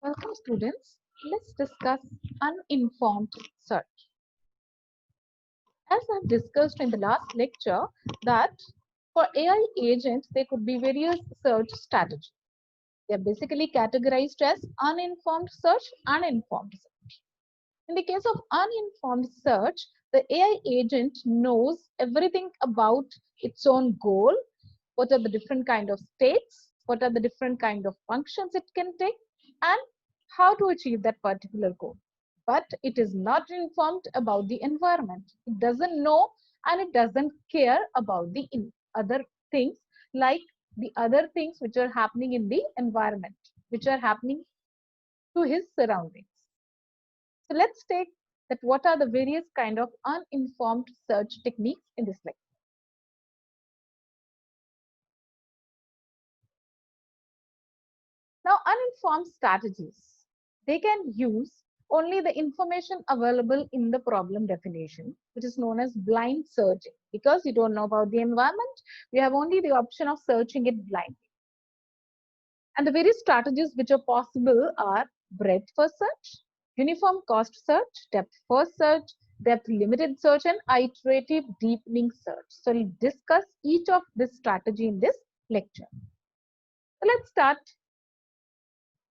Welcome students. Let's discuss uninformed search. As I've discussed in the last lecture that for AI agents there could be various search strategies. They are basically categorized as uninformed search, uninformed search. In the case of uninformed search, the AI agent knows everything about its own goal, what are the different kind of states, what are the different kind of functions it can take, and how to achieve that particular goal. But it is not informed about the environment. It doesn't know and it doesn't care about the other things, like the other things which are happening in the environment, which are happening to his surroundings. So let's take that what are the various kind of uninformed search techniques in this lecture. Now, uninformed strategies, they can use only the information available in the problem definition, which is known as blind searching. Because you don't know about the environment, you have only the option of searching it blindly. And the various strategies which are possible are breadth first search, uniform cost search, depth first search, depth limited search, and iterative deepening search. So we'll discuss each of this strategy in this lecture. So let's start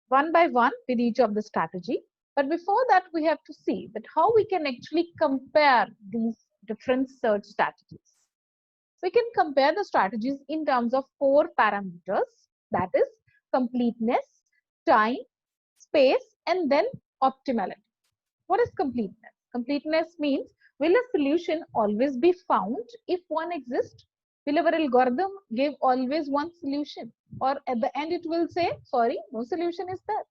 one by one with each of the strategy. But before that, we have to see that how we can actually compare these different search strategies. We can compare the strategies in terms of 4 parameters, that is completeness, time, space, and then optimality. What is completeness? Completeness means, will a solution always be found if one exists? Will our algorithm give always one solution? Or at the end it will say, sorry, no solution is there.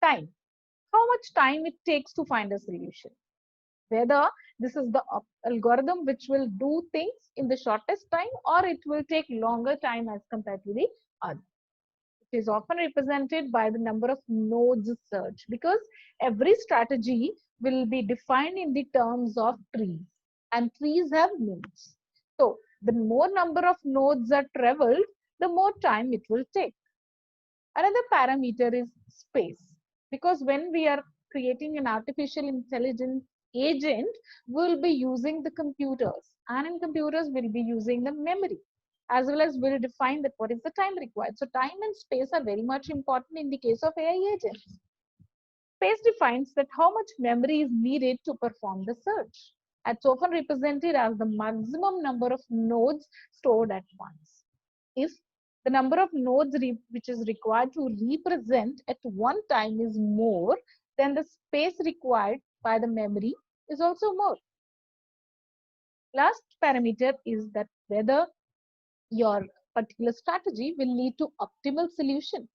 Time. How much time it takes to find a solution? Whether this is the algorithm which will do things in the shortest time or it will take longer time as compared to the other. It is often represented by the number of nodes searched because every strategy will be defined in the terms of trees and trees have nodes. So the more number of nodes are traveled, the more time it will take. Another parameter is space, because when we are creating an artificial intelligence agent, we'll be using the computers, and in computers we'll be using the memory, as well as we'll define that what is the time required. So time and space are very much important in the case of AI agents. Space defines that how much memory is needed to perform the search. It's often represented as the maximum number of nodes stored at once. If the number of nodes which is required to represent at one time is more, then the space required by the memory is also more. Last parameter is that whether your particular strategy will lead to optimal solution.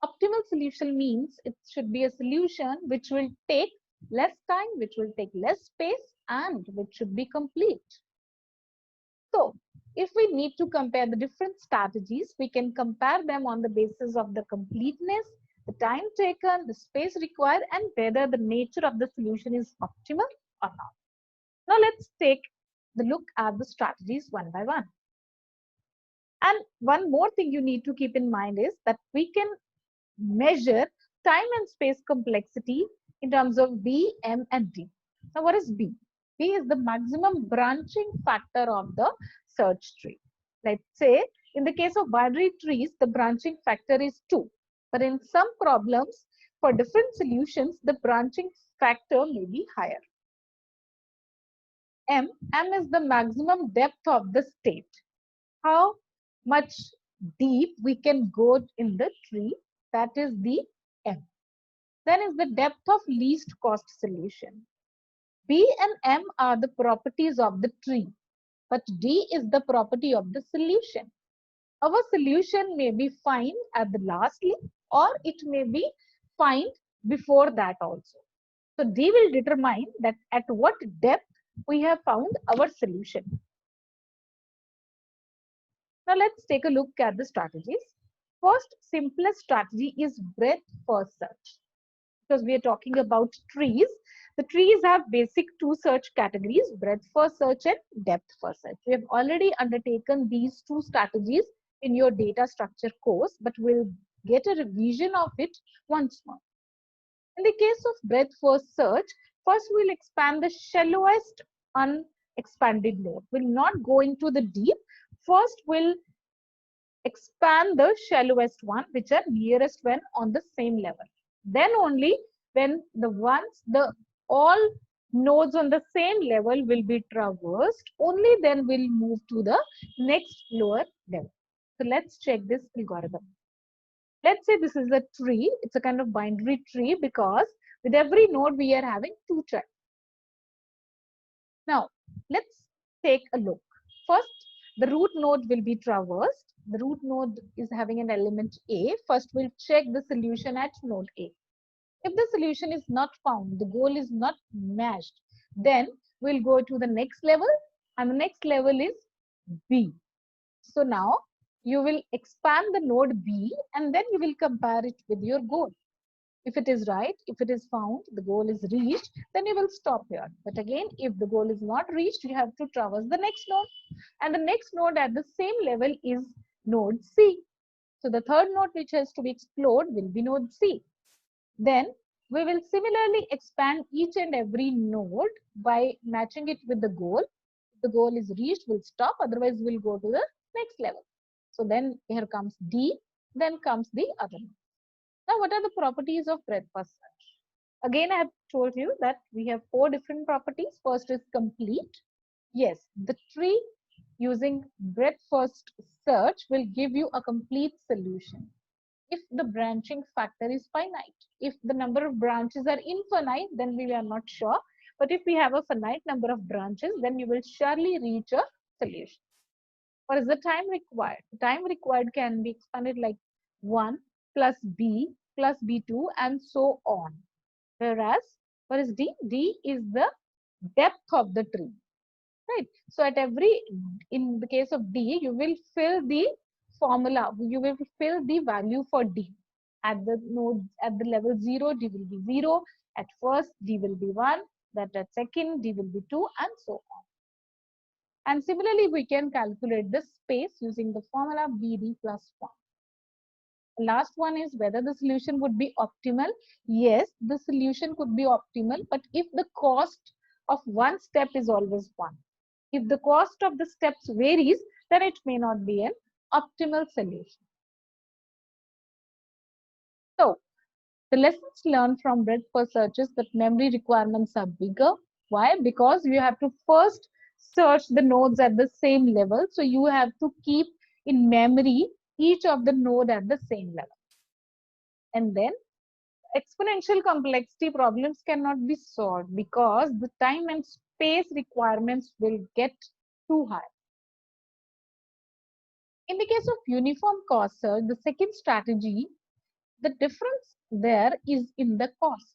Optimal solution means it should be a solution which will take less time, which will take less space, and which should be complete. So, if we need to compare the different strategies, we can compare them on the basis of the completeness, the time taken, the space required, and whether the nature of the solution is optimal or not. Now, let's take the look at the strategies one by one. And one more thing you need to keep in mind is that we can measure time and space complexity in terms of B, M, and D. Now, what is B? B is the maximum branching factor of the search tree. Let's say in the case of binary trees, the branching factor is 2. But in some problems, for different solutions, the branching factor may be higher. M is the maximum depth of the state. How much deep we can go in the tree, that is the M. Then is the depth of least cost solution. B and M are the properties of the tree, but D is the property of the solution. Our solution may be found at the last link or it may be found before that also. So D will determine that at what depth we have found our solution. Now let's take a look at the strategies. First, simplest strategy is breadth first search. Because we are talking about trees, the trees have basic 2 search categories, breadth first search and depth first search. We have already undertaken these 2 strategies in your data structure course, but we'll get a revision of it once more. In the case of breadth first search, first we'll expand the shallowest unexpanded node. We'll not go into the deep. First we'll expand the shallowest one, which are nearest one on the same level. Then only when the all nodes on the same level will be traversed, only then we'll move to the next lower level. So let's check this algorithm. Let's say this is a tree. It's a kind of binary tree because with every node we are having two children. Now let's take a look. First, the root node will be traversed. The root node is having an element A. First, we'll check the solution at node A. If the solution is not found, the goal is not matched, then we'll go to the next level, and the next level is B. So now you will expand the node B and then you will compare it with your goal. If it is right, if it is found, the goal is reached, then you will stop here. But again, if the goal is not reached, you have to traverse the next node. And the next node at the same level is node C. So the third node which has to be explored will be node C. Then we will similarly expand each and every node by matching it with the goal. If the goal is reached, we'll stop. Otherwise, we'll go to the next level. So then here comes D, then comes the other node. Now, what are the properties of breadth first search? Again, I have told you that we have 4 different properties. First is complete. Yes, the tree using breadth first search will give you a complete solution if the branching factor is finite. If the number of branches are infinite, then we are not sure. But if we have a finite number of branches, then you will surely reach a solution. What is the time required? The time required can be expanded like 1 plus B plus B2 and so on. Whereas, what is D? D is the depth of the tree, right? So at in the case of D, you will fill the formula, you will fill the value for D. At the node, at the level 0, D will be 0. At first, D will be 1. That at second, D will be 2 and so on. And similarly, we can calculate the space using the formula BD plus 1. The last one is whether the solution would be optimal. Yes, the solution could be optimal, but if the cost of one step is always 1. If the cost of the steps varies, then it may not be an optimal solution. So, the lessons learned from breadth first search is that memory requirements are bigger. Why? Because you have to first search the nodes at the same level. So you have to keep in memory each of the node at the same level. And then exponential complexity problems cannot be solved because the time and space requirements will get too high. In the case of uniform cost search, the second strategy, the difference there is in the cost.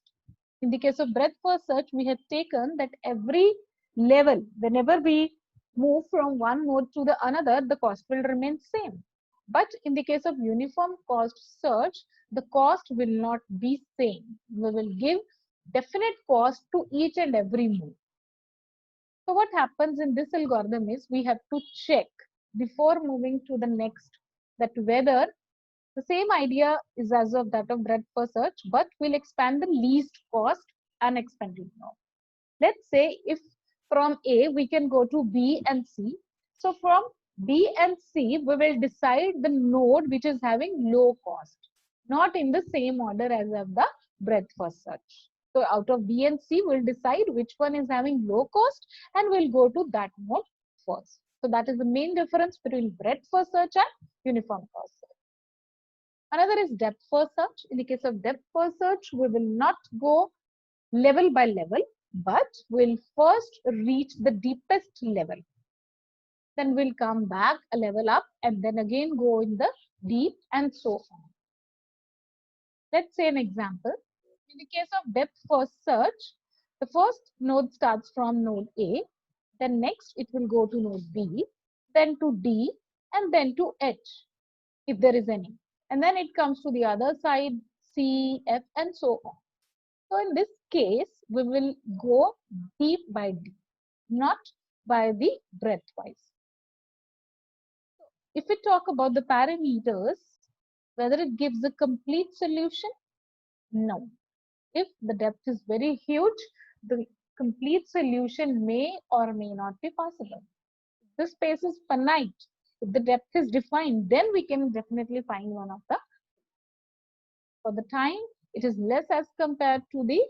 In the case of breadth first search, we have taken that every level, whenever we move from one node to the another, the cost will remain same. But in the case of uniform cost search, the cost will not be same. We will give definite cost to each and every move. So what happens in this algorithm is we have to check before moving to the next that whether the same idea is as of that of breadth first search, but we'll expand the least cost unexpanded node. Let's say if from A we can go to B and C. So from B and C, we will decide the node which is having low cost, not in the same order as of the breadth first search. So out of B and C, we'll decide which one is having low cost and we'll go to that node first. So that is the main difference between breadth first search and uniform cost search. Another is depth first search. In the case of depth first search, we will not go level by level, but we'll first reach the deepest level. Then we'll come back a level up and then again go in the deep and so on. Let's say an example. In the case of depth first search, the first node starts from node A, then next it will go to node B, then to D, and then to H, if there is any. And then it comes to the other side, C, F, and so on. So in this case, we will go deep by deep, not by the breadth wise. If we talk about the parameters, Whether it gives a complete solution? No. If the depth is very huge, the complete solution may or may not be possible. If the space is finite, if the depth is defined, then we can definitely find one of the. For the time, it is less as compared to the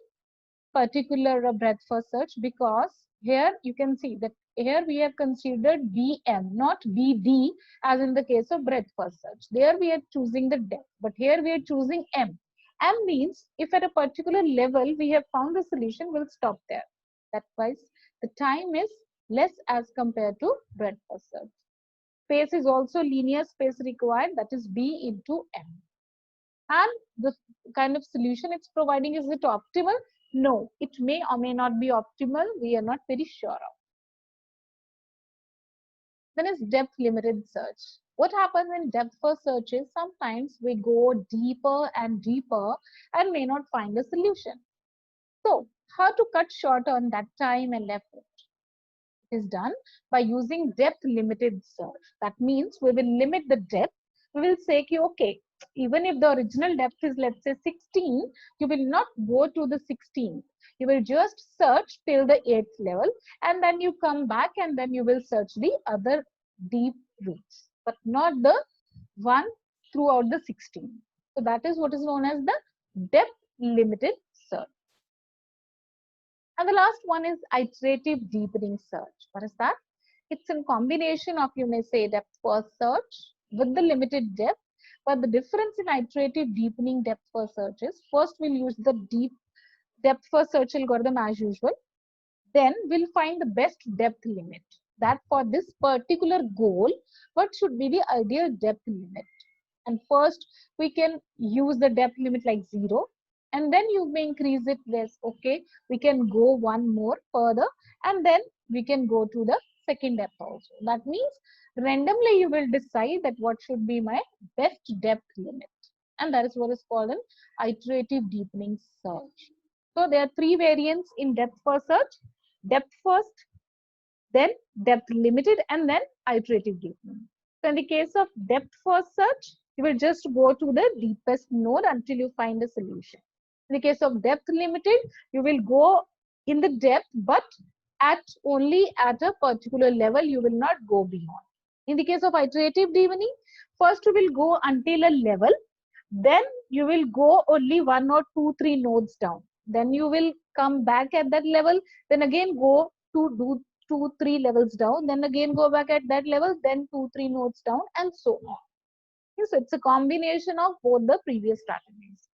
particular breadth first search, because here you can see that here we have considered BM, not BD, as in the case of breadth first search. There we are choosing the depth, but here we are choosing M. M means if at a particular level we have found the solution, we'll stop there. That's why the time is less as compared to breadth first search. Space is also linear space required, that is B into M. And the kind of solution it's providing, is it optimal? No, it may or may not be optimal. We are not very sure of. Then is depth limited search. What happens in depth first searches? Sometimes we go deeper and deeper and may not find a solution. So how to cut short on that time and effort? It is done by using depth limited search. That means we will limit the depth. We will say, okay, even if the original depth is, let's say, 16, you will not go to the 16th. You will just search till the 8th level, and then you come back and then you will search the other deep roots, but not the one throughout the 16. So that is what is known as the depth limited search. And the last one is iterative deepening search. What is that? It's a combination of, you may say, depth first search with the limited depth. But the difference in iterative deepening depth first search is, first we'll use the deep depth first search algorithm as usual. Then we'll find the best depth limit. That for this particular goal, what should be the ideal depth limit? And first we can use the depth limit like 0. And then you may increase it less. Okay, we can go one more further, and then we can go to the second depth also. That means randomly you will decide that what should be my best depth limit. And that is what is called an iterative deepening search. So there are 3 variants in depth first search: depth first, then depth limited, and then iterative deepening. So in the case of depth first search, you will just go to the deepest node until you find a solution. In the case of depth limited, you will go in the depth, but only at a particular level. You will not go beyond. In the case of iterative deepening, first you will go until a level, then you will go only 1 or 2, 3 nodes down. Then you will come back at that level, then again go to do 2, 3 levels down, then again go back at that level, then 2, 3 nodes down, and so on. So it's a combination of both the previous strategies.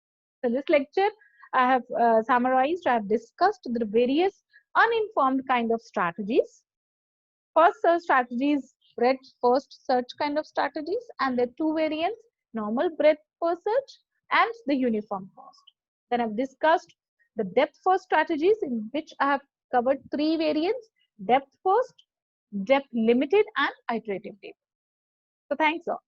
So this lecture I have summarized, I have discussed the various uninformed kind of strategies. First search strategies, breadth first search kind of strategies, and there are 2 variants: normal breadth first search and the uniform cost. Then I've discussed the depth first strategies, in which I have covered 3 variants: depth first, depth limited, and iterative depth. So thanks all.